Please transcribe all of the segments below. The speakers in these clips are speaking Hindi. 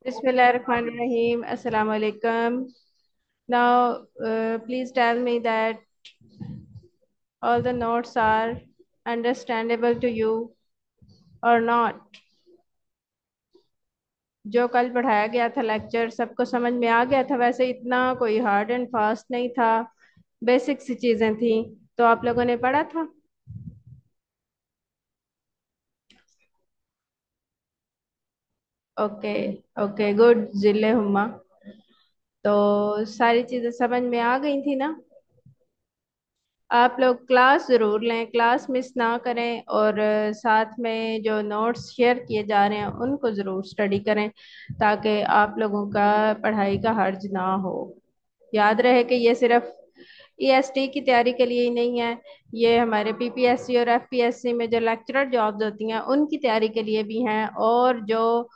Bismillahirrahmanirrahim. Assalamu alaikum. Now, please tell me that all the notes are understandable to you or not. जो कल पढ़ाया गया था लेक्चर सबको समझ में आ गया था। वैसे इतना कोई हार्ड एंड फास्ट नहीं था, बेसिक सी चीजें थी। तो आप लोगों ने पढ़ा था। ओके। ओके, गुड जिले हुमा। तो सारी चीजें समझ में आ गई थी ना। आप लोग क्लास जरूर लें, क्लास मिस ना करें, और साथ में जो नोट्स शेयर किए जा रहे हैं उनको जरूर स्टडी करें, ताकि आप लोगों का पढ़ाई का हर्ज ना हो। याद रहे कि ये सिर्फ ईएसटी की तैयारी के लिए ही नहीं है, ये हमारे पीपीएससी और एफपीएससी में जो लेक्चरर जॉब्स होती हैं उनकी तैयारी के लिए भी हैं, और जो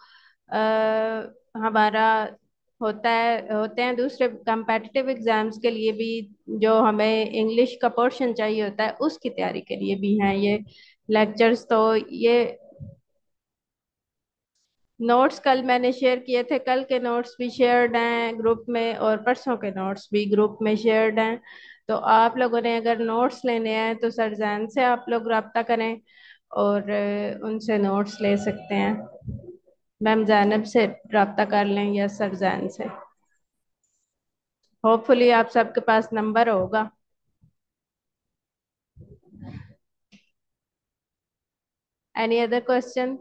हमारा होते हैं दूसरे कंपेटिटिव एग्जाम्स के लिए भी, जो हमें इंग्लिश का पोर्शन चाहिए होता है उसकी तैयारी के लिए भी हैं ये लेक्चर्स। तो ये नोट्स कल मैंने शेयर किए थे, कल के नोट्स भी शेयर्ड हैं ग्रुप में, और परसों के नोट्स भी ग्रुप में शेयर्ड हैं। तो आप लोगों ने अगर नोट्स लेने हैं तो सरजैन से आप लोग रब्ता करें, और उनसे नोट्स ले सकते हैं। मैम जैनब से रब्ता कर लें या सरजैन से। होपफुली आप सबके पास नंबर होगा। Any other question?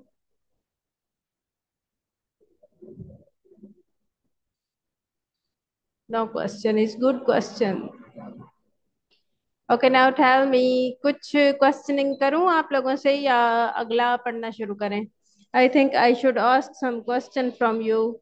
No question is good question. Okay, now tell me, कुछ क्वेश्चनिंग करूं आप लोगों से या अगला पढ़ना शुरू करें? I think I should ask some question from you.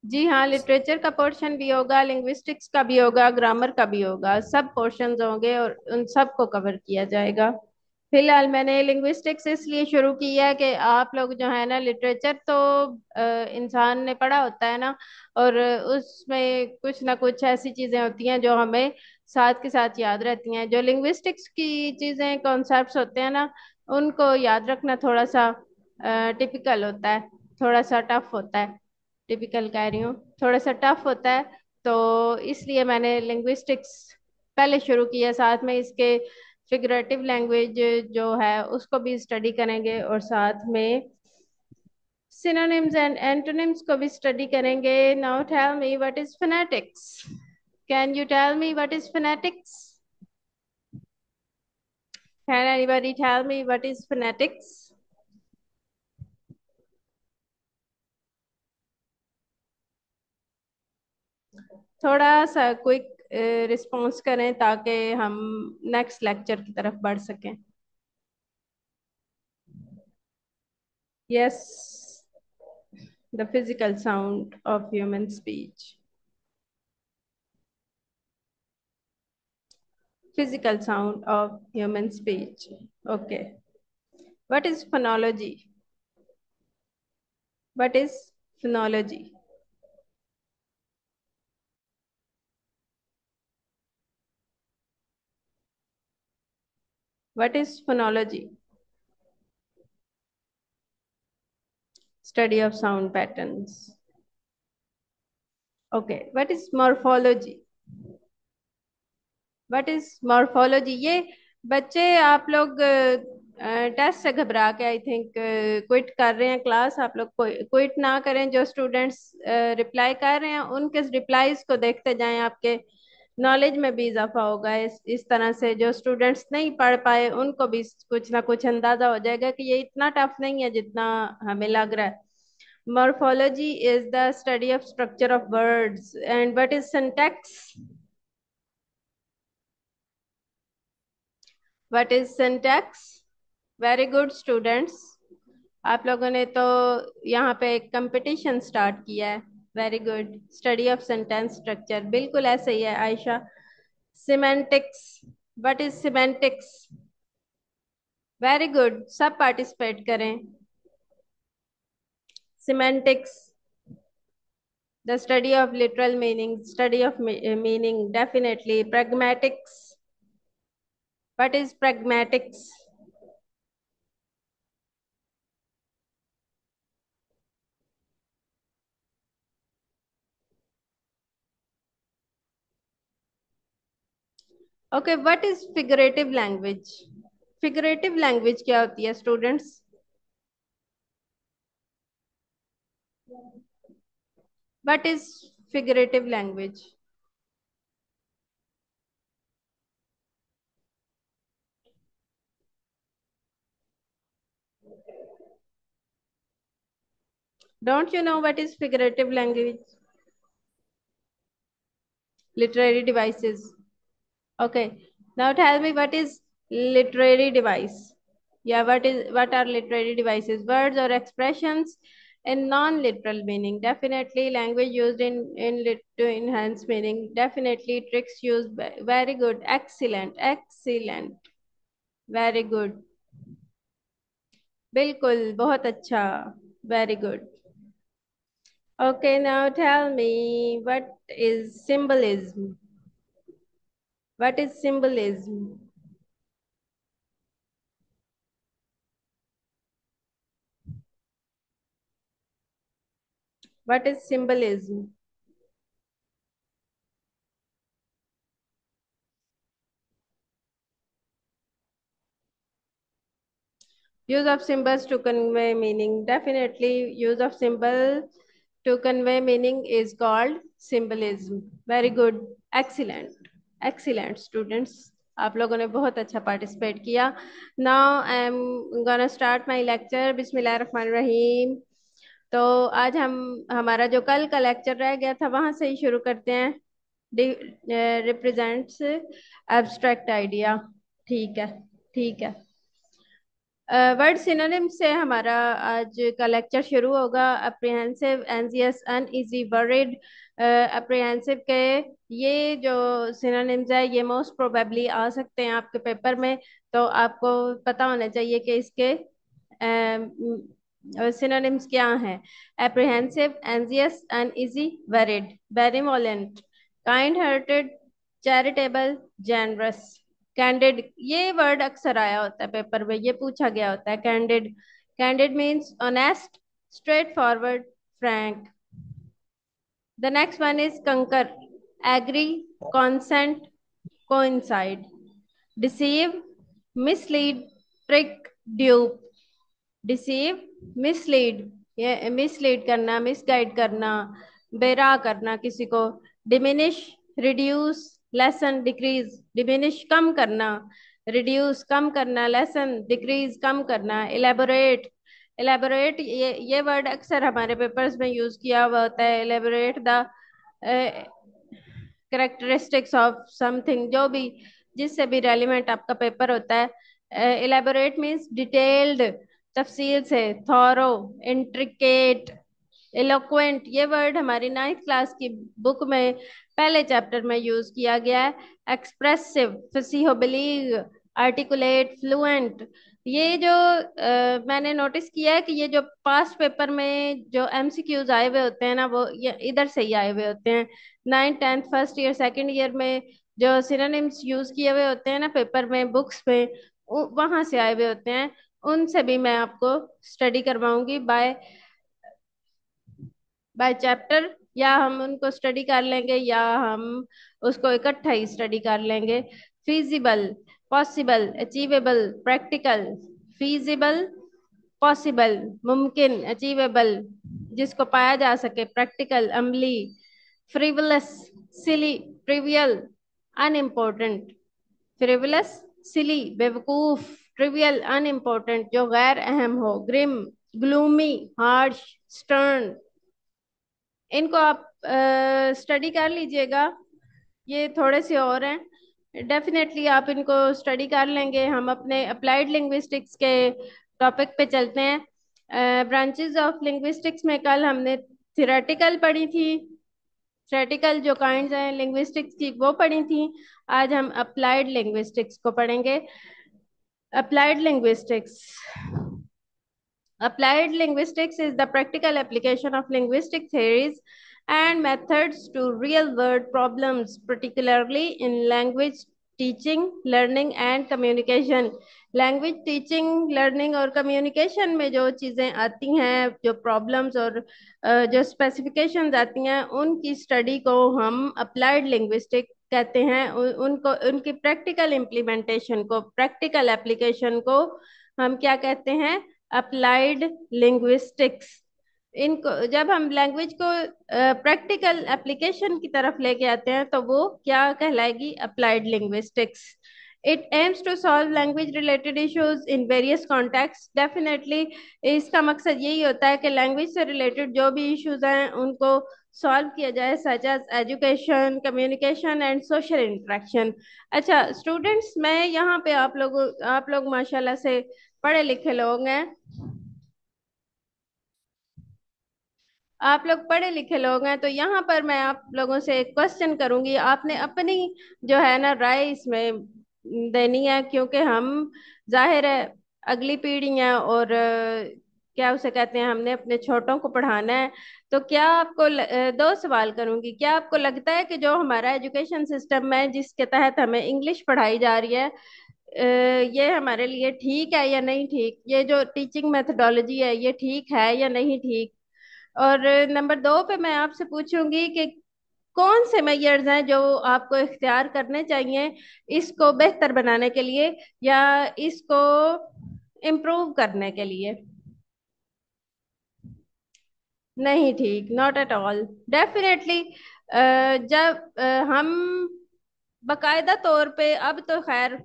जी हाँ, लिटरेचर का पोर्शन भी होगा, लिंग्विस्टिक्स का भी होगा, ग्रामर का भी होगा, सब पोर्शंस होंगे और उन सबको कवर किया जाएगा। फिलहाल मैंने लिंग्विस्टिक्स इसलिए शुरू किया है कि आप लोग जो है ना, लिटरेचर तो इंसान ने पढ़ा होता है ना, और उसमें कुछ ना कुछ ऐसी चीजें होती हैं जो हमें साथ के साथ याद रहती हैं। जो लिंग्विस्टिक्स की चीजें कॉन्सेप्ट्स होते हैं ना, उनको याद रखना थोड़ा सा टिपिकल होता है, थोड़ा सा टफ होता है। टिपिकल कह रही हूँ, थोड़ा सा टफ होता है। तो इसलिए मैंने लिंग्विस्टिक्स पहले शुरू किया, साथ में इसके फिगरेटिव लैंग्वेज जो है उसको भी स्टडी करेंगे, और साथ में सिनोनिम्स एंड एंटोनिम्स को भी स्टडी करेंगे। Now tell me what is phonetics. Can you tell me what is phonetics? Can anybody tell me what is phonetics? थोड़ा सा क्विक रिस्पॉन्स करें ताकि हम नेक्स्ट लेक्चर की तरफ बढ़ सकें। Yes, the physical sound of human speech. Physical sound of human speech. Okay. What is phonology? What is phonology? What is phonology? Study of sound patterns. Okay. What is morphology? What is morphology? ये बच्चे आप लोग टेस्ट से घबरा के आई थिंक क्विट कर रहे हैं क्लास। आप लोग क्विट ना करें। जो स्टूडेंट्स रिप्लाई कर रहे हैं उनके रिप्लाईज को देखते जाएं, आपके नॉलेज में भी इजाफा होगा। इस तरह से जो स्टूडेंट्स नहीं पढ़ पाए उनको भी कुछ ना कुछ अंदाजा हो जाएगा कि ये इतना टफ नहीं है जितना हमें लग रहा है। Morphology is the study of structure of words. And what is syntax? What is syntax? Very good students. आप लोगों ने तो यहाँ पे एक कंपटीशन स्टार्ट किया है। Very good. Study of sentence structure, बिल्कुल ऐसे ही है Ayesha. Semantics. What is semantics? Very good, सब पार्टिसिपेट करें। Semantics, the study of literal meaning, study of meaning, definitely. Pragmatics. What is pragmatics? Okay, what is figurative language? Figurative language क्या होती है students? What is figurative language? Don't you know what is figurative language? Literary devices. Okay. Now tell me what is literary device? Yeah, what are literary devices? Words or expressions in non-literal meaning. Definitely language used to enhance meaning. Definitely tricks used. Very good. Excellent. Excellent. Very good. बिल्कुल बहुत अच्छा. Very good. Okay, now tell me what is symbolism? What is symbolism? What is symbolism? Use of symbols to convey meaning. Definitely, use of symbol to convey meaning is called symbolism. Very good. Excellent. Excellent, students. आप लोगों ने बहुत अच्छा पार्टिसिपेट किया. Now I am gonna start my lecture. बिस्मिल्लाहिर्रहमानिर्रहीम. तो आज हम हमारा जो कल का लेक्चर रह गया था वहां से ही शुरू करते हैं. Represents abstract idea. ठीक है. ठीक है. वर्ड सिनोनिम से हमारा आज का लेक्चर शुरू होगा. Apprehensive, anxious, uneasy, worried. Apprehensive के ये जो सिनोनिम्स है ये मोस्ट प्रोबेबली आ सकते हैं आपके पेपर में. तो आपको पता होना चाहिए कि इसके सिनोनिम्स क्या हैं. Apprehensive, anxious, uneasy, worried. Benevolent, kind hearted, charitable, generous. Candid, ये वर्ड अक्सर आया होता है पेपर में, ये पूछा गया होता है. Candid. Candid means honest, straightforward, frank. The next one is concur. Agree, consent, coincide. Deceive, mislead, trick, dupe. Deceive, mislead, ये मिसलीड करना, मिसगाइड करना, बेरा करना किसी को. Diminish, reduce, lessen, decrease. Diminish कम करना, रिड्यूस कम करना, लेसन डिक्रीज कम करना. इलेबोरेट. इलेबोरेट, ये वर्ड अक्सर हमारे पेपर्स में यूज किया हुआ होता है. Elaborate the characteristics of something, जो भी जिससे भी रेलिवेंट आपका पेपर होता है. इलेबोरेट मीन्स डिटेल्ड, तफसील से. थॉरो, इंट्रिकेट, एलोक्वेंट, ये वर्ड हमारी नाइन्थ क्लास की बुक में पहले चैप्टर में यूज किया गया है. एक्सप्रेसिव, फसीहो बलीग, आर्टिकुलेट, फ्लुएंट. ये जो मैंने नोटिस किया है कि ये जो पास्ट पेपर में जो एमसीक्यूज आए हुए होते हैं ना वो ये इधर से ही आए हुए होते हैं. 9th 10th first year second year में जो सिनोनिम्स यूज किए हुए होते हैं ना पेपर में, बुक्स में, वहां से आए हुए होते हैं. उनसे भी मैं आपको स्टडी करवाऊंगी बाय बाय चैप्टर. या हम उनको स्टडी कर लेंगे या हम उसको इकट्ठा ही स्टडी कर लेंगे. Feasible, possible, achievable, practical. Feasible, possible, मुमकिन, अचीवेबल, जिसको पाया जा सके. प्रैक्टिकल, अमली. Frivolous, silly, trivial, unimportant. Frivolous, silly, बेवकूफ. ट्रिवियल, अनइम्पोर्टेंट, जो गैर अहम हो. Grim, gloomy, harsh, stern. इनको आप स्टडी कर लीजिएगा. ये थोड़े से और हैं. डेफिनेटली आप इनको स्टडी कर लेंगे। हम अपने अप्लाइड लिंग्विस्टिक्स के टॉपिक पे चलते हैं। ब्रांचेस ऑफ लिंग्विस्टिक्स में कल हमने थियोरेटिकल पढ़ी थी, थ्योरेटिकल जो काइंड्स हैं लिंग्विस्टिक्स की वो पढ़ी थी। आज हम अप्लाइड लिंग्विस्टिक्स को पढ़ेंगे। Applied linguistics, applied linguistics is the practical application of linguistic theories and methods to real world problems, particularly in language teaching, learning and communication. Language teaching, learning और कम्युनिकेशन में जो चीज़ें आती हैं, जो प्रॉब्लम्स और जो स्पेसिफिकेशंस आती हैं, उनकी स्टडी को हम अप्लाइड लिंग्विस्टिक कहते हैं। उनको उनकी प्रैक्टिकल इम्प्लीमेंटेशन को, प्रैक्टिकल एप्लीकेशन को हम क्या कहते हैं? Applied linguistics. इनको जब हम लैंग्वेज को प्रैक्टिकल एप्लीकेशन की तरफ लेके आते हैं तो वो क्या कहलाएगी? Applied linguistics. It aims to solve language related issues in various context. Definitely इसका मकसद यही होता है कि लैंग्वेज से रिलेटेड जो भी इश्यूज हैं उनको सॉल्व किया जाए, such as education, communication and social interaction. अच्छा स्टूडेंट्स, मैं यहाँ पे आप लोग माशाल्लाह से पढ़े लिखे लोग हैं, आप लोग पढ़े लिखे लोग हैं, तो यहाँ पर मैं आप लोगों से एक क्वेश्चन करूंगी। आपने अपनी जो है ना राय इसमें देनी है, क्योंकि हम जाहिर है अगली पीढ़ी है और क्या उसे कहते हैं, हमने अपने छोटों को पढ़ाना है। तो क्या आपको दो सवाल करूंगी। क्या आपको लगता है कि जो हमारा एजुकेशन सिस्टम है जिसके तहत हमें इंग्लिश पढ़ाई जा रही है, ये हमारे लिए ठीक है या नहीं ठीक? ये जो टीचिंग मेथडोलॉजी है ये ठीक है या नहीं ठीक? और नंबर दो पे मैं आपसे पूछूंगी कि कौन से मेजर्स हैं जो आपको इख्तियार करने चाहिए इसको बेहतर बनाने के लिए या इसको इम्प्रूव करने के लिए? नहीं ठीक, नॉट एट ऑल। डेफिनेटली जब हम बकायदा तौर पे, अब तो खैर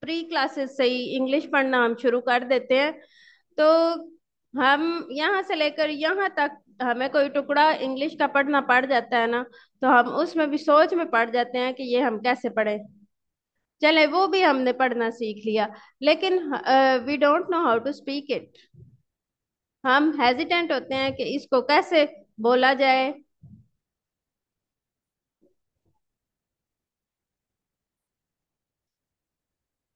प्री क्लासेस से ही इंग्लिश पढ़ना हम शुरू कर देते हैं, तो हम यहाँ से लेकर यहाँ तक हमें कोई टुकड़ा इंग्लिश का पढ़ना पड़ जाता है ना, तो हम उसमें भी सोच में पड़ जाते हैं कि ये हम कैसे पढ़े। चले वो भी हमने पढ़ना सीख लिया, लेकिन we don't know how to speak it. हम हेजिटेंट होते हैं कि इसको कैसे बोला जाए।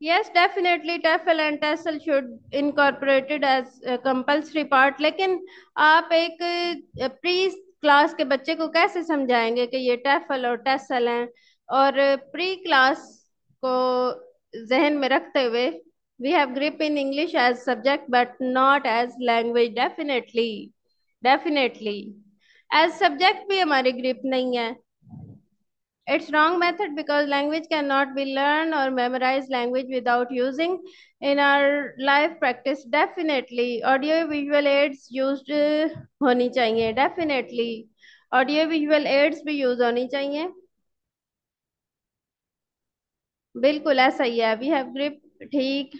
Yes, definitely TEFL and TESOL should incorporated as a compulsory part, लेकिन आप एक प्री क्लास के बच्चे को कैसे समझाएंगे कि ये TEFL और TESOL हैं? और प्री क्लास को जहन में रखते हुए, we have grip in English as subject but not as language। definitely as subject भी हमारी grip नहीं है। It's wrong method because language cannot be learned or memorized language without using in our life practice। Definitely audio visual aids used होनी चाहिए। Definitely audio visual aids भी यूज होनी चाहिए। बिल्कुल ऐसा ही है, वी हैव ग्रिप। ठीक।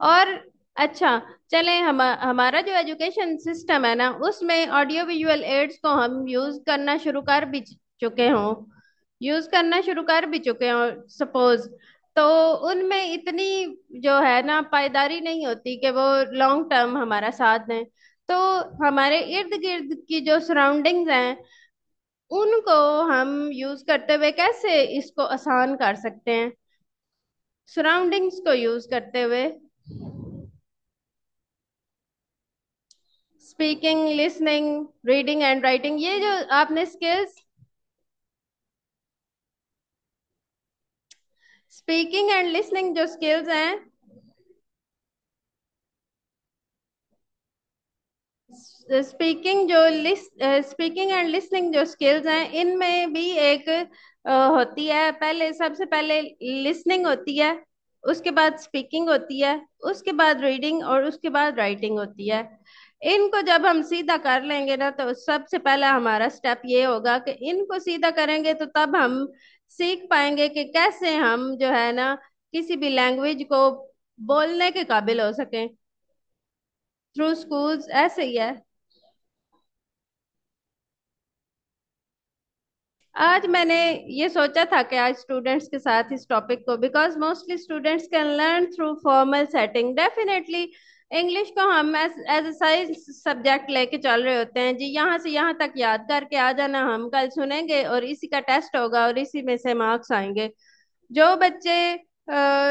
और अच्छा, चलें हमारा जो एजुकेशन सिस्टम है ना उसमें ऑडियो विजुअल एड्स को हम यूज करना शुरू कर भी चुके हों, यूज करना शुरू कर भी चुके हों सपोज, तो उनमें इतनी जो है ना पायदारी नहीं होती कि वो लॉन्ग टर्म हमारा साथ दें। तो हमारे इर्द गिर्द की जो सराउंडिंग्स हैं उनको हम यूज करते हुए कैसे इसको आसान कर सकते हैं? सराउंडिंग्स को यूज करते हुए speaking, listening, reading and writing, ये जो आपने स्किल्स, स्पीकिंग एंड लिसनिंग जो स्किल्स हैं, स्पीकिंग जो स्पीकिंग एंड लिसनिंग जो स्किल्स हैं इनमें भी एक होती है। पहले सबसे पहले लिसनिंग होती है, उसके बाद स्पीकिंग होती है, उसके बाद रीडिंग और उसके बाद राइटिंग होती है। इनको जब हम सीधा कर लेंगे ना तो सबसे पहला हमारा स्टेप ये होगा कि इनको सीधा करेंगे तो तब हम सीख पाएंगे कि कैसे हम जो है ना किसी भी लैंग्वेज को बोलने के काबिल हो सकें। थ्रू स्कूल्स ऐसे ही है। आज मैंने ये सोचा था कि आज स्टूडेंट्स के साथ इस टॉपिक को, because mostly students can learn through formal setting definitely. English को हम एज ए साइंस सब्जेक्ट लेके चल रहे होते हैं जी, यहाँ से यहाँ तक याद करके आ जाना, हम कल सुनेंगे और इसी का टेस्ट होगा और इसी में से मार्क्स आएंगे। जो बच्चे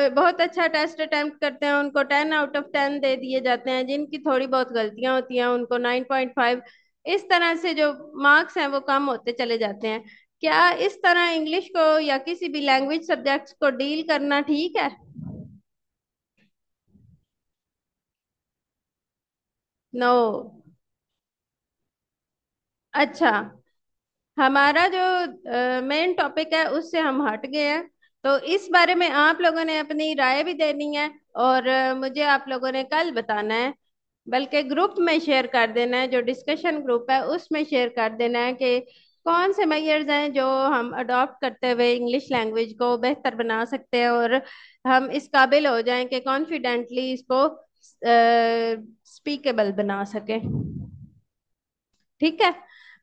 बहुत अच्छा टेस्ट अटेम्प्ट करते हैं उनको 10 आउट ऑफ 10 दे दिए जाते हैं, जिनकी थोड़ी बहुत गलतियां होती हैं उनको 9.5। इस तरह से जो मार्क्स हैं वो कम होते चले जाते हैं। क्या इस तरह इंग्लिश को या किसी भी लैंग्वेज सब्जेक्ट्स को डील करना ठीक है? नो। अच्छा, हमारा जो मेन टॉपिक है उससे हम हट गए हैं, तो इस बारे में आप लोगों ने अपनी राय भी देनी है और मुझे आप लोगों ने कल बताना है, बल्कि ग्रुप में शेयर कर देना है, जो डिस्कशन ग्रुप है उसमें शेयर कर देना है कि कौन से मेजर्स हैं जो हम अडॉप्ट करते हुए इंग्लिश लैंग्वेज को बेहतर बना सकते हैं और हम इस काबिल हो जाएं कि कॉन्फिडेंटली इसको स्पीकेबल बना सकें। ठीक है।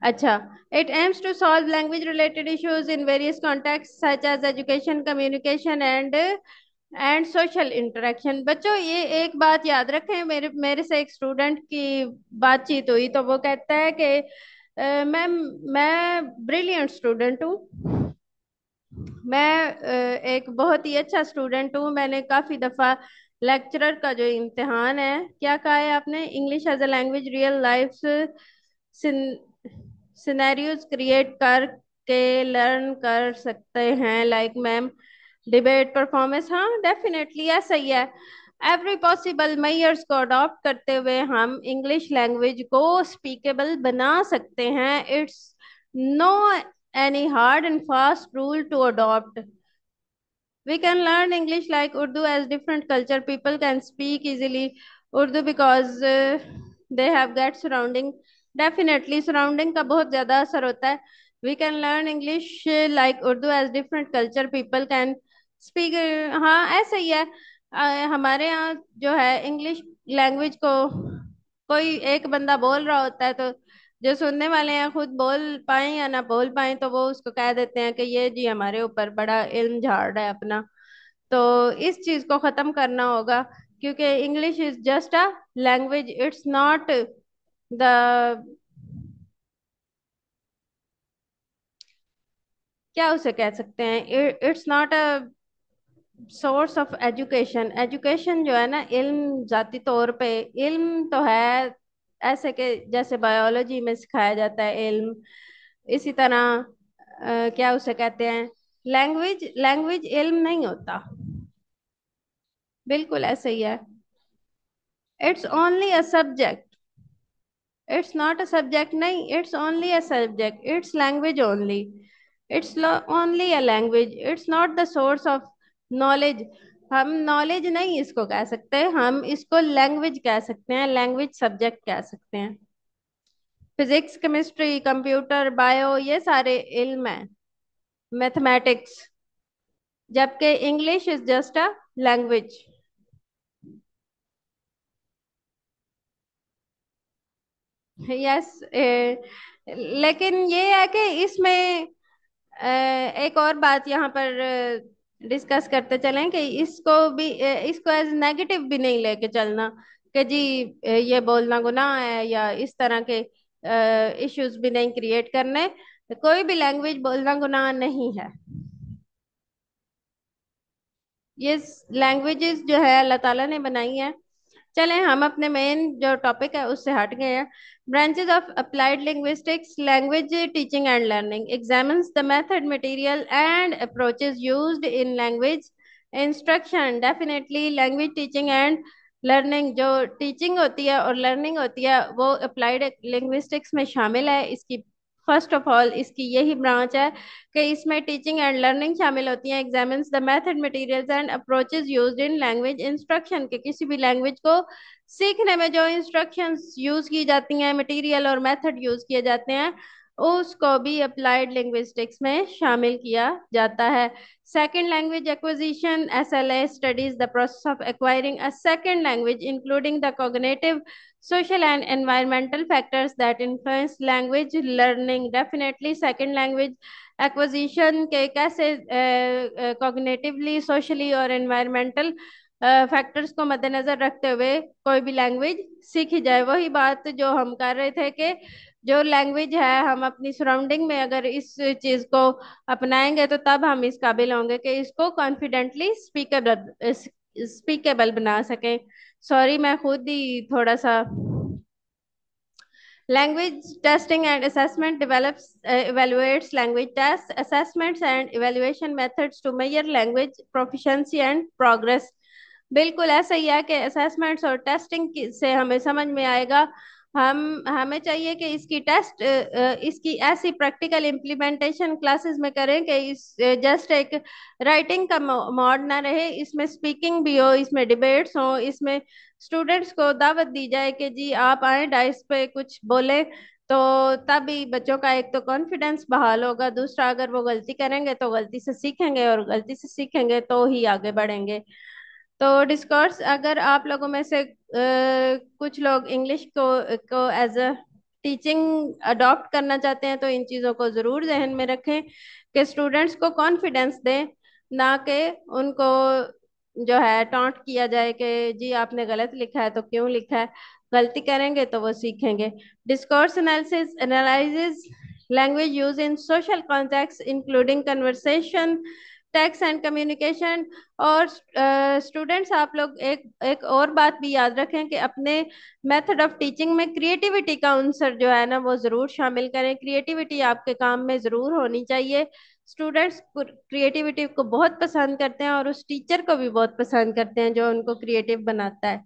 अच्छा, it aims to solve language related issues in various context such as education, communication and social interaction. बच्चों ये एक बात याद रखें, मेरे मेरे से एक स्टूडेंट की बातचीत हुई तो वो कहता है कि मैम मैं ब्रिलियंट स्टूडेंट हूँ, मैं एक बहुत ही अच्छा स्टूडेंट हूँ, मैंने काफी दफा लेक्चरर का जो इम्तिहान है, क्या कहा है आपने, English as a language real life scenarios create करके लर्न कर सकते हैं, लाइक मैम डिबेट परफॉर्मेंस, हाँ डेफिनेटली ऐसा ही है। एवरी पॉसिबल मेयर्स को अडॉप्ट करते हुए हम इंग्लिश लैंग्वेज को स्पीकेबल बना सकते हैं। It's no any hard and fast rule to adopt. We can learn English like Urdu as different culture. People can speak easily Urdu because they have got surrounding. Definitely, surrounding का बहुत ज़्यादा असर होता है। We can learn English like Urdu as different culture. People can speak. हाँ ऐसा ही है। हमारे यहाँ जो है इंग्लिश लैंग्वेज को कोई एक बंदा बोल रहा होता है तो जो सुनने वाले हैं खुद बोल पाए या ना बोल पाए तो वो उसको कह देते हैं कि ये जी हमारे ऊपर बड़ा इल्म झाड़ रहा है अपना। तो इस चीज को खत्म करना होगा, क्योंकि English is just a language, it's not the, क्या उसे कह सकते हैं, it's not a source of education. Education जो है ना, इल्म जाती तौर पे इल्म तो है, ऐसे के जैसे बायोलॉजी में सिखाया जाता है इल्म, इसी तरह क्या उसे कहते हैं, लैंग्वेज, लैंग्वेज इल्म नहीं होता। बिल्कुल ऐसे ही है। It's only a subject. It's not a subject, नहीं, it's only a subject, it's language only. It's only a language, it's not the source of knowledge. हम नॉलेज नहीं इसको कह सकते, हम इसको लैंग्वेज कह सकते हैं, लैंग्वेज सब्जेक्ट कह सकते हैं। फिजिक्स, केमिस्ट्री, कंप्यूटर, बायो, ये सारे इल्म हैं, मैथमेटिक्स, जबकि English is just a language. Yes. लेकिन ये है कि इसमें एक और बात यहाँ पर डिस्कस करते चलें कि इसको भी इसको एज नेगेटिव भी नहीं लेके चलना कि जी ये बोलना गुनाह है या इस तरह के इश्यूज भी नहीं क्रिएट करने। कोई भी लैंग्वेज बोलना गुनाह नहीं है। ये लैंग्वेजेस जो है अल्लाह ताला ने बनाई है। चलें हम अपने मेन जो टॉपिक है उससे हट गए हैं। Branches of applied linguistics, language teaching and learning examines the method, material and approaches used in language instruction. Definitely language teaching and learning, जो टीचिंग होती है और लर्निंग होती है वो अप्लाइड लिंग्विस्टिक्स में शामिल है। इसकी फर्स्ट ऑफ ऑल इसकी यही ब्रांच है कि इसमें टीचिंग एंड लर्निंग शामिल होती है। Examines the method, materials and approaches used in language instruction, के किसी भी लैंग्वेज को सीखने में जो इंस्ट्रक्शंस यूज की जाती हैं, मटेरियल और मेथड यूज किए जाते हैं, उसको भी अप्लाइड लिंग्विस्टिक्स में शामिल किया जाता है। Second language acquisition, SLA studies the process of acquiring a second language including the cognitive, social and environmental factors that influence language learning. Definitely second language acquisition के कैसे कॉग्निटिवली, सोशली और एनवायरमेंटल फैक्टर्स को मद्देनजर रखते हुए कोई भी लैंग्वेज सीखी जाए। वही बात जो हम कर रहे थे कि जो लैंग्वेज है, हम अपनी सराउंडिंग में अगर इस चीज को अपनाएंगे तो तब हम इस काबिल होंगे कि इसको कॉन्फिडेंटली स्पीकेबल बना सकें। सॉरी, मैं खुद ही थोड़ा सा। Language testing and assessment develops, evaluates language tests, assessments, and evaluation methods to measure language proficiency and progress. बिल्कुल ऐसा ही है कि असेसमेंट्स और टेस्टिंग से हमें समझ में आएगा। हम हमें चाहिए कि इसकी ऐसी प्रैक्टिकल इम्प्लीमेंटेशन क्लासेस में करें कि इस जस्ट एक राइटिंग का मोड ना रहे, इसमें स्पीकिंग भी हो, इसमें डिबेट्स हो, इसमें स्टूडेंट्स को दावत दी जाए कि जी आप आए डाइस पे कुछ बोले। तो तभी बच्चों का एक तो कॉन्फिडेंस बहाल होगा, दूसरा अगर वो गलती करेंगे तो गलती से सीखेंगे, और गलती से सीखेंगे तो ही आगे बढ़ेंगे। तो डिस्कोर्स, अगर आप लोगों में से कुछ लोग इंग्लिश को एज अ टीचिंग अडॉप्ट करना चाहते हैं तो इन चीज़ों को ज़रूर जहन में रखें कि स्टूडेंट्स को कॉन्फिडेंस दें, ना कि उनको जो है टॉन्ट किया जाए कि जी आपने गलत लिखा है तो क्यों लिखा है। गलती करेंगे तो वो सीखेंगे। Discourse analysis analyses language use in social context including conversation, text and communication. और स्टूडेंट्स, आप लोग एक एक और बात भी याद रखें कि अपने मेथड ऑफ टीचिंग में क्रिएटिविटी का अंसर जो है ना वो जरूर शामिल करें। क्रिएटिविटी आपके काम में जरूर होनी चाहिए। स्टूडेंट्स क्रिएटिविटी को बहुत पसंद करते हैं और उस टीचर को भी बहुत पसंद करते हैं जो उनको क्रिएटिव बनाता है।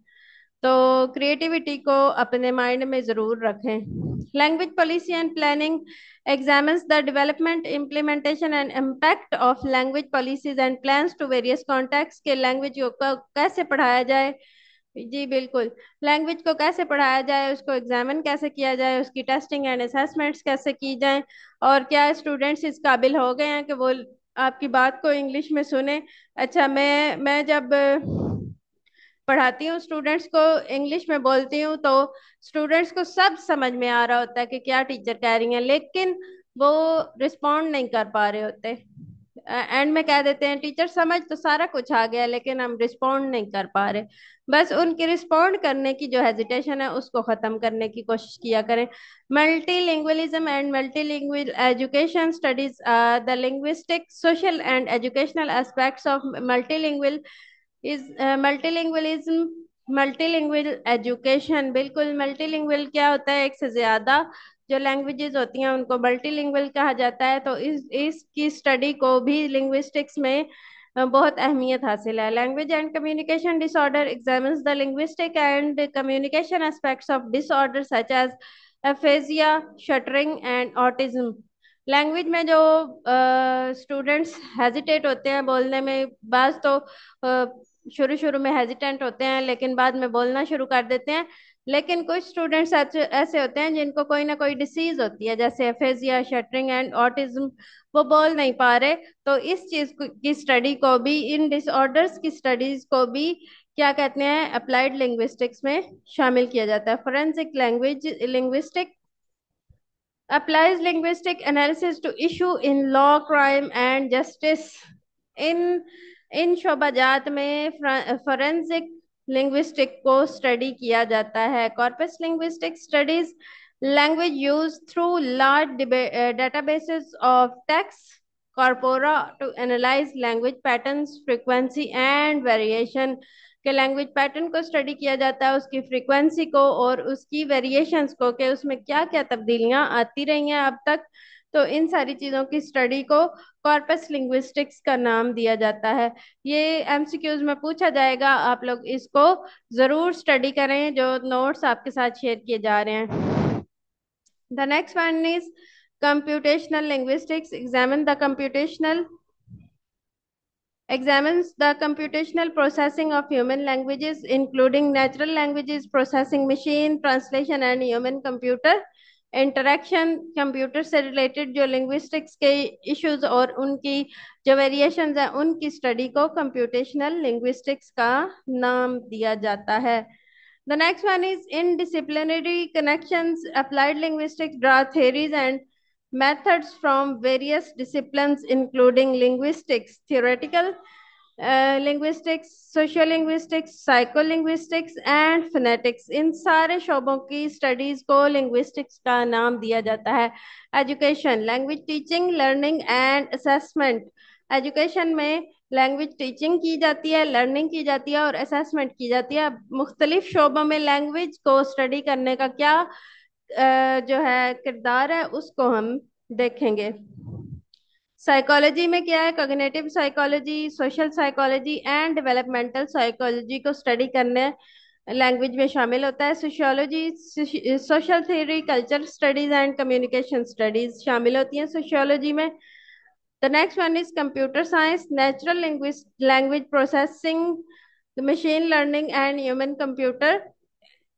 तो क्रिएटिविटी को अपने माइंड में जरूर रखें। Language policy and planning examines the development, implementation and impact of language policies and plans to various contexts के लैंग्वेज को कैसे पढ़ाया जाए। जी बिल्कुल, लैंग्वेज को कैसे पढ़ाया जाए, उसको एग्जामिन कैसे किया जाए, उसकी टेस्टिंग एंड असेसमेंट्स कैसे की जाए, और क्या स्टूडेंट्स इस काबिल हो गए हैं कि वो आपकी बात को इंग्लिश में सुने। अच्छा, मैं जब पढ़ाती हूँ स्टूडेंट्स को, इंग्लिश में बोलती हूँ, तो स्टूडेंट्स को सब समझ में आ रहा होता है कि क्या टीचर कह रही है, लेकिन वो रिस्पॉन्ड नहीं कर पा रहे होते। एंड में कह देते हैं टिचर समझ तो सारा कुछ आ गया लेकिन हम रिस्पॉन्ड नहीं कर पा रहे। बस उनकी रिस्पॉन्ड करने की जो हेजिटेशन है उसको खत्म करने की कोशिश किया करें। Multilingualism and multilingual education studies the linguistic, social and educational aspects of multilingual is multilingualism, multilingual education. बिल्कुल, मल्टीलिंगुअल क्या होता है, एक से ज्यादा जो लैंग्वेजेस होती हैं उनको मल्टीलिंगुअल कहा जाता है। तो इसकी स्टडी को भी लिंग्विस्टिक्स में बहुत अहमियत हासिल है। Language and communication disorder examines the linguistic and communication aspects of disorder such as aphasia, stuttering and autism. Language में जो स्टूडेंट्स हेजिटेट होते हैं बोलने में, बाज तो शुरू शुरू में हेजिटेंट होते हैं लेकिन बाद में बोलना शुरू कर देते हैं। लेकिन कुछ स्टूडेंट्स ऐसे होते हैं जिनको कोई ना कोई डिसीज होती है जैसे एफेजिया, शटरिंग एंड ऑटिज्म, वो बोल नहीं पा रहे। तो इस चीज की स्टडी को भी, इन डिसऑर्डर्स की स्टडीज को भी क्या कहते हैं, अप्लाइड लिंग्विस्टिक्स में शामिल किया जाता है। Forensic language linguistic applies linguistic analysis to issue in law, crime and justice। इन इन शोबाजात में फोरेंसिक लिंग्विस्टिक को स्टडी किया जाता है। Corpus linguistic studies language use through large databases of text corpora to analyze language patterns, frequency and variation। के लैंग्वेज पैटर्न को स्टडी किया जाता है, उसकी फ्रीक्वेंसी को और उसकी वेरिएशंस को, कि उसमें क्या क्या तब्दीलियां आती रही हैं अब तक। तो इन सारी चीजों की स्टडी को कॉर्पस लिंग्विस्टिक्स का नाम दिया जाता है। ये एमसीक्यूज में पूछा जाएगा, आप लोग इसको जरूर स्टडी करें जो नोट्स आपके साथ शेयर किए जा रहे हैं। The next one is computational linguistics examines the computational processing of human languages, including natural languages processing, machine translation and human computer interaction। Computer से रिलेटेड जो लिंग्विस्टिक्स के इश्यूज और उनकी जो वेरिएशंस हैं उनकी स्टडी को कंप्यूटेशनल लिंग्विस्टिक्स का नाम दिया जाता है। The next one is interdisciplinary connections, applied linguistics draw theories and methods from various disciplines including linguistics, theoretical linguistics, sociolinguistics, psycholinguistics and phonetics। इन सारे शोबों की स्टडीज को लिंग्विस्टिक्स का नाम दिया जाता है। Education, language teaching, learning and assessment. Education में लैंग्वेज टीचिंग की जाती है, लर्निंग की जाती है और असेसमेंट की जाती है। मुख्तलिफ शोबों में लैंग्वेज को स्टडी करने का क्या जो है किरदार है उसको हम देखेंगे। साइकोलॉजी में क्या है, cognitive psychology, social psychology and developmental psychology को स्टडी करने लैंग्वेज में शामिल होता है। Sociology, social theory, culture studies and communication studies शामिल होती हैं सोशियोलॉजी में। The next one is computer science, natural language processing, machine learning and human computer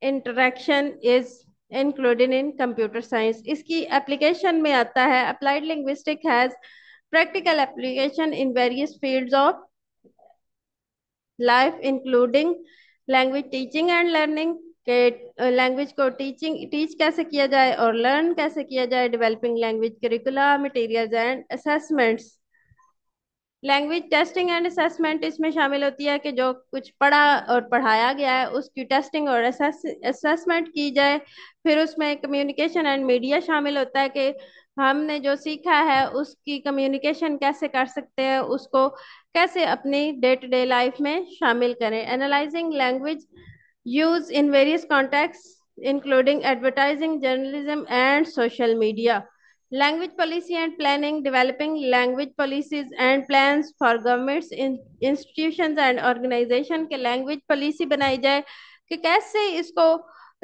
interaction is included in computer science. इसकी एप्लीकेशन में आता है applied linguistic has practical application in various fields of life including language teaching and learning के लैंग्वेज को टीच कैसे किया जाए और लर्न कैसे किया जाए, developing language करिकुला, materials and assessments. Language testing and assessment इसमें शामिल होती है कि जो कुछ पढ़ा और पढ़ाया गया है उसकी टेस्टिंग और असेसमेंट की जाए। फिर उसमें कम्युनिकेशन एंड मीडिया शामिल होता है कि हमने जो सीखा है उसकी कम्युनिकेशन कैसे कर सकते हैं, उसको कैसे अपनी डे टू डे लाइफ में शामिल करें। Analysing language use in various context including advertising, journalism and social media. Language policy and planning, developing language policies and plans for governments, institutions and organization के language policy बनाई जाए कि कैसे इसको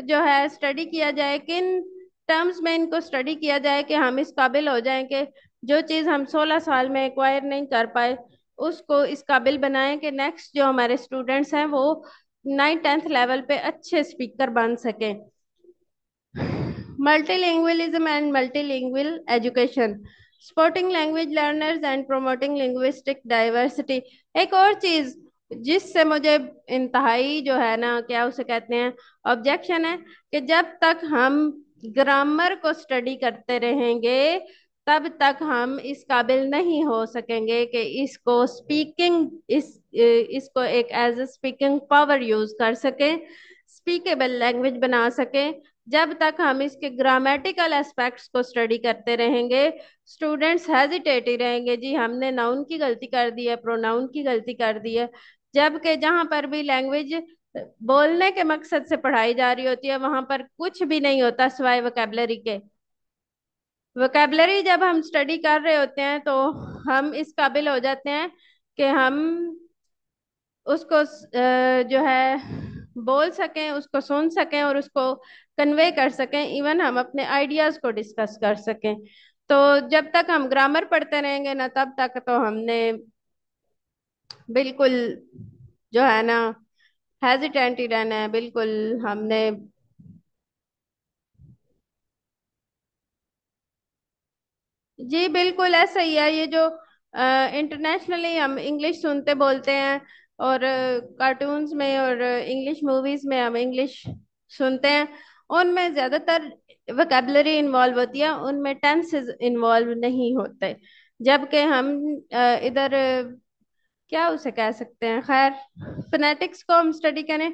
जो है स्टडी किया जाए, किन टर्म्स में इनको स्टडी किया जाए कि हम इस काबिल हो जाएं कि जो चीज़ हम 16 साल में एक्वायर नहीं कर पाए उसको इस काबिल बनाएं कि नेक्स्ट जो हमारे स्टूडेंट्स हैं वो 9th-10th लेवल पे अच्छे स्पीकर बन सकें। Multilingualism and multilingual education, supporting language learners and promoting linguistic diversity। एक और चीज जिससे मुझे इंतहाई जो है ना क्या उसे कहते हैं ऑब्जेक्शन है कि जब तक हम ग्रामर को स्टडी करते रहेंगे तब तक हम इस काबिल नहीं हो सकेंगे कि इसको स्पीकिंग इसको एक as a speaking power use कर सकें, स्पीकेबल लैंग्वेज बना सकें। जब तक हम इसके ग्रामेटिकल एस्पेक्ट्स को स्टडी करते रहेंगे स्टूडेंट्स हेजिटेट ही रहेंगे, जी हमने नाउन की गलती कर दी है, प्रोनाउन की गलती कर दी है। जबकि जहां पर भी लैंग्वेज बोलने के मकसद से पढ़ाई जा रही होती है वहां पर कुछ भी नहीं होता सिवाय वोकेबलरी के। वोकेबलरी जब हम स्टडी कर रहे होते हैं तो हम इस काबिल हो जाते हैं कि हम उसको जो है बोल सकें, उसको सुन सकें और उसको कन्वे कर सकें, इवन हम अपने आइडियाज को डिस्कस कर सकें। तो जब तक हम ग्रामर पढ़ते रहेंगे ना तब तक तो हमने बिल्कुल जो है ना हेजिटेंट ही रहना है। बिल्कुल हमने जी बिल्कुल ऐसा ही है। ये जो इंटरनेशनली हम इंग्लिश सुनते बोलते हैं और कार्टून्स में और इंग्लिश मूवीज में हम इंग्लिश सुनते हैं, उनमें ज्यादातर वोकेबलरी इन्वॉल्व होती है, उनमें टेंसेस इन्वॉल्व नहीं होते। जबकि हम इधर क्या उसे कह सकते हैं, खैर फिनेटिक्स को हम स्टडी करें।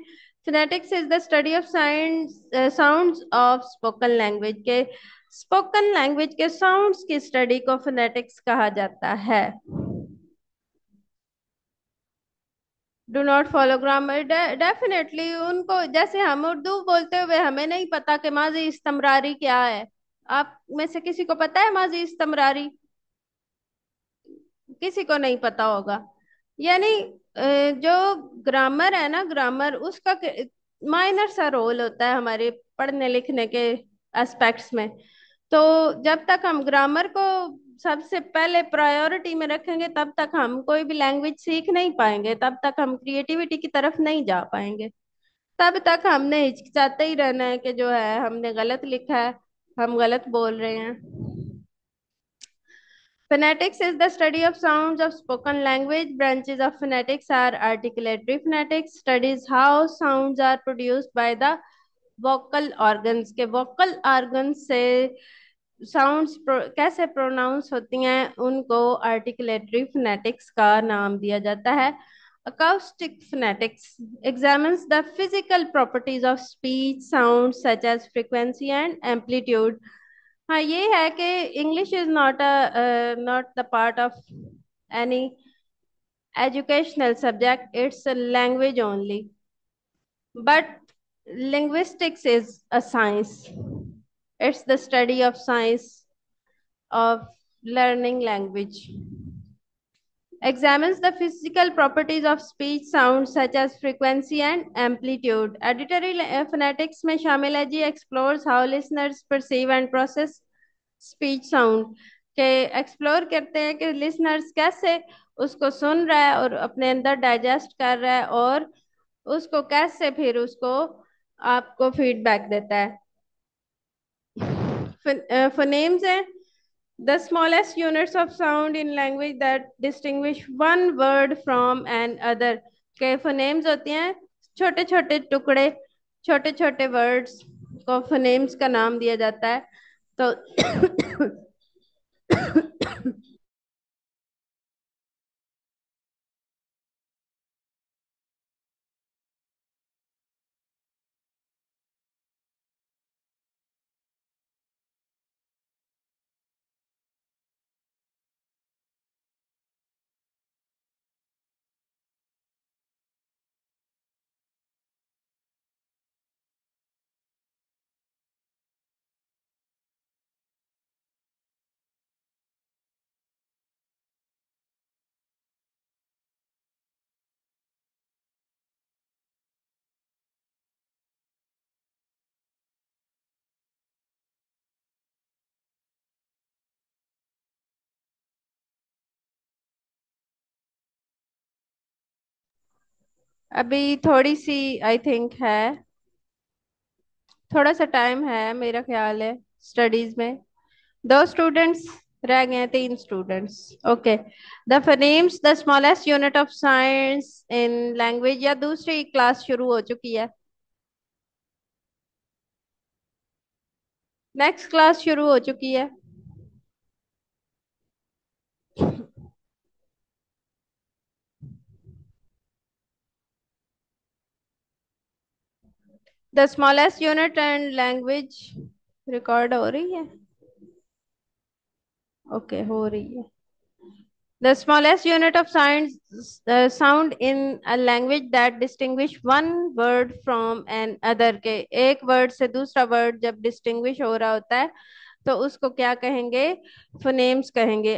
Phonetics is the study of science sounds of spoken language के स्पोकन लैंग्वेज के साउंड्स की स्टडी को फिनेटिक्स कहा जाता है। Do not follow grammar, definitely उनको जैसे हम उर्दू बोलते हुए हमें नहीं पता कि माजी इस्तमरारी क्या है। आप में से किसी को पता है माजी इस्तमरारी? किसी को नहीं पता होगा। यानी जो ग्रामर है ना, ग्रामर उसका माइनर सा रोल होता है हमारे पढ़ने लिखने के एस्पेक्ट्स में। तो जब तक हम ग्रामर को सबसे पहले प्रायोरिटी में रखेंगे तब तक हम कोई भी लैंग्वेज सीख नहीं पाएंगे, तब तक हम क्रिएटिविटी की तरफ नहीं जा पाएंगे। तब तक हमने हिचकिचाते ही रहना है कि जो है हमने गलत लिखा है, हम गलत बोल रहे हैं। Phonetics is the study of sounds of spoken language. Branches of phonetics are articulatory phonetics, studies how sounds are produced by the vocal organs के vocal organs से साउंड्स कैसे प्रोनाउंस होती हैं उनको आर्टिकुलेटरी फोनेटिक्स का नाम दिया जाता है। Acoustic phonetics examines the physical properties of speech sounds such as frequency and amplitude। हाँ, ये है कि English is not the part of any educational subject, it's a language only. But linguistics is a science. It's the study of science of learning language. Examines the physical properties of speech sounds such as frequency and amplitude. Auditory phonetics में शामिल है जी, explores how listeners perceive and process speech sound, के एक्सप्लोर करते हैं कि लिसनर्स कैसे उसको सुन रहा है और अपने अंदर डाइजेस्ट कर रहा है और उसको कैसे फिर उसको आपको फीडबैक देता है। फोनेम्स है the smallest units of sound in language that distinguish one word from another. के फोनेम्स होती हैं छोटे छोटे टुकड़े, छोटे छोटे वर्ड्स को फोनेम्स का नाम दिया जाता है। तो अभी थोड़ी सी आई थिंक है, थोड़ा सा टाइम है मेरा ख्याल है स्टडीज में। दो स्टूडेंट्स रह गए हैं, तीन students. Okay. The phonemes the smallest unit of science in language, या दूसरी क्लास शुरू हो चुकी है? नेक्स्ट क्लास शुरू हो चुकी है। The smallest unit and language record हो रही है? ओके, हो रही है। The smallest unit of sound in a language that distinguish one word from another, के एक वर्ड से दूसरा वर्ड जब डिस्टिंग्विश हो रहा होता है तो उसको क्या कहेंगे? फोनेम्स कहेंगे।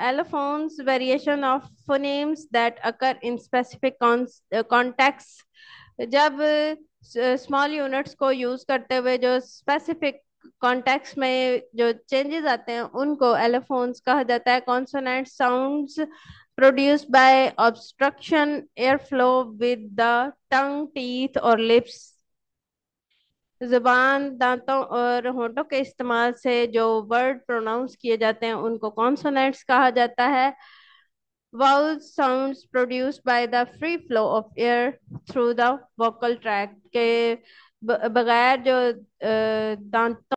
Allophones variation of phonemes that occur in specific context, जब स्मॉल यूनिट्स को यूज करते हुए जो स्पेसिफिक कॉन्टेक्स्ट में जो चेंजेस आते हैं उनको एलोफोन्स कहा जाता है। Consonant sounds produced by obstruction air flow with the tongue teeth और लिप्स, जुबान दांतों और होंठों के इस्तेमाल से जो वर्ड प्रोनाउंस किए जाते हैं उनको कॉन्सोनेंट्स कहा जाता है। vowel sounds produced by the free flow of air through the vocal tract, के बगैर जो दांतों